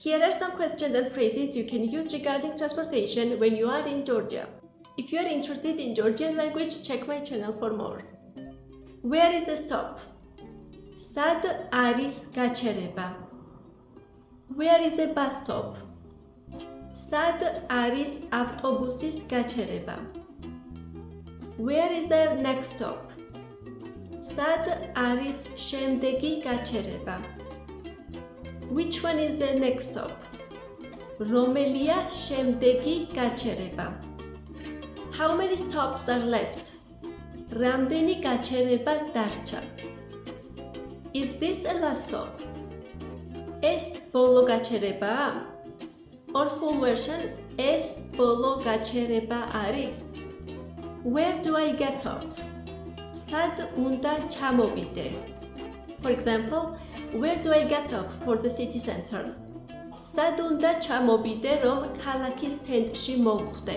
Here are some questions and phrases you can use regarding transportation when you are in Georgia. If you are interested in Georgian language, check my channel for more. Where is the stop? Sad aris gachereba. Where is the bus stop? Sad aris avtobusis gachereba. Where is the next stop? Sad aris shemdegi gachereba. Which one is the next stop? Romelia shemdegi gachereba. How many stops are left? Ramdeni gachereba darcha. Is this the last stop? Es bolo gachereba? Or full version, es bolo gachereba aris. Where do I get off? Sad unda chamobide. For example, where do I get off for the city center? Sad unda chamobide rom kalakis centrში მოვხვდე.